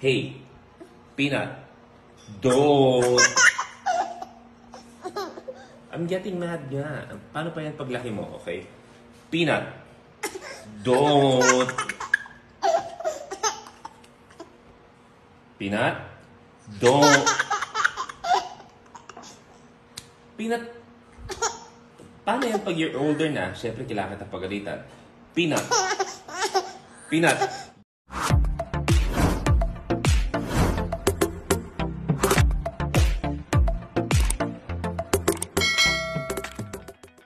Hey, Peanut, don't. I'm getting mad nga. Paano pa yan paglaki mo, okay? Peanut, don't. Peanut, don't. Peanut, paano yan pag you're older na? Siyempre, kailangan kita pagalitan. Peanut, Peanut.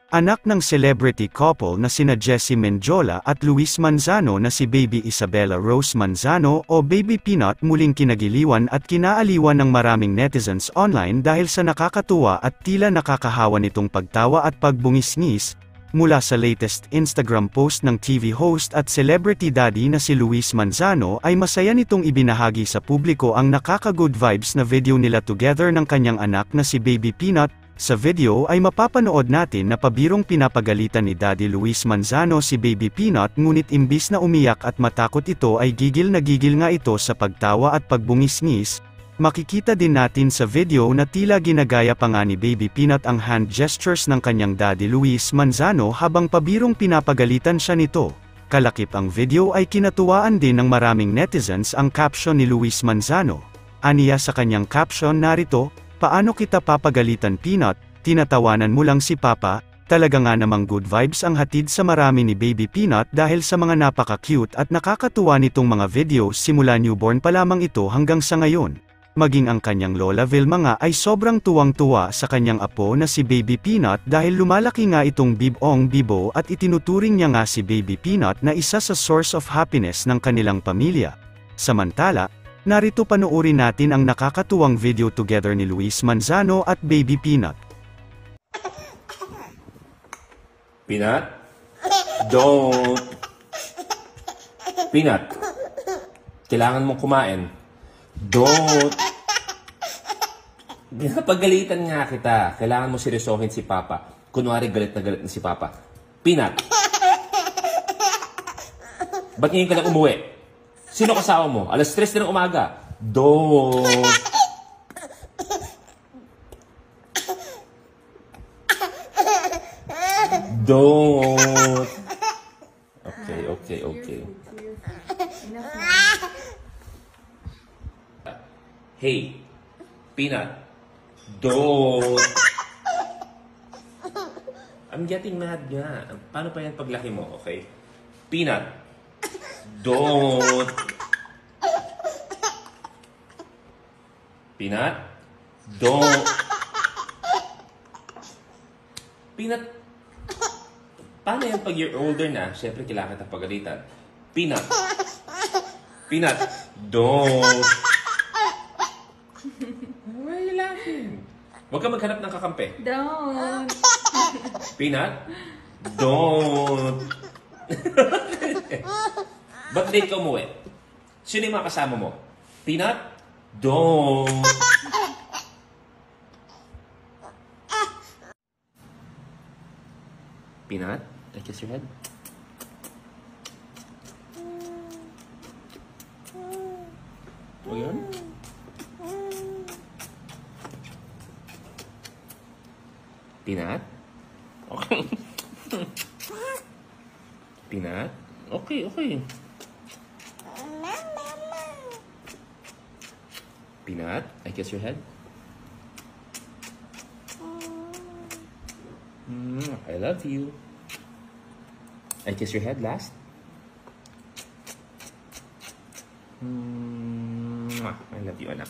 Anak ng celebrity couple na sina Jessie Mendiola at Luis Manzano na si Baby Isabella Rose Manzano o Baby Peanut muling kinagiliwan at kinaaliwan ng maraming netizens online dahil sa nakakatuwa at tila nakakahawa nitong pagtawa at pagbungis-ngis, mula sa latest Instagram post ng TV host at celebrity daddy na si Luis Manzano ay masaya nitong ibinahagi sa publiko ang nakaka-good vibes na video nila together ng kanyang anak na si Baby Peanut. Sa video ay mapapanood natin na pabirong pinapagalitan ni Daddy Luis Manzano si Baby Peanut ngunit imbis na umiyak at matakot ito ay gigil na gigil nga ito sa pagtawa at pagbungis-ngis. Makikita din natin sa video na tila ginagaya pa nga ni Baby Peanut ang hand gestures ng kanyang Daddy Luis Manzano habang pabirong pinapagalitan siya nito. Kalakip ang video ay kinatuwaan din ng maraming netizens ang caption ni Luis Manzano. Aniya sa kanyang caption narito, "Paano kita papagalitan Peanut, tinatawanan mo lang si Papa." Talaga nga namang good vibes ang hatid sa marami ni Baby Peanut dahil sa mga napaka-cute at nakakatuwa nitong mga videos simula newborn pa lamang ito hanggang sa ngayon. Maging ang kanyang lola Vilma nga ay sobrang tuwang-tuwa sa kanyang apo na si Baby Peanut dahil lumalaki nga itong bibong bibo at itinuturing niya nga si Baby Peanut na isa sa source of happiness ng kanilang pamilya. Samantala, narito panoorin natin ang nakakatuwang video together ni Luis Manzano at Baby Peanut. Peanut, don't. Peanut, kailangan mong kumain. Don't. Pinapagalitan nga kita. Kailangan mo seryosohin si Papa. Kunwari galit na si Papa. Peanut, ba't ngayon ka lang umuwi? Sino kasama mo? Alas 3 na ng umaga. Don't. Don't. Okay. Hey, Peanut, don't. I'm getting mad nga. Paano pa yan paglaki mo, okay? Peanut, don't. Peanut, don't. Peanut, paano yan pag you're older na? Siyempre, kailangan kita pagalitan. Peanut, Peanut, don't. Why are you laughing? Huwag ka maghanap ng kakampi. Don't. Peanut, don't. Ba't late ka umuwi? Sino yung mga kasama mo? Peanut, don't. Peanut, I kiss your head. O yun? Peanut? Okay. Peanut? Okay. Peanut, I kiss your head. I love you. I kiss your head last. I love you, anak.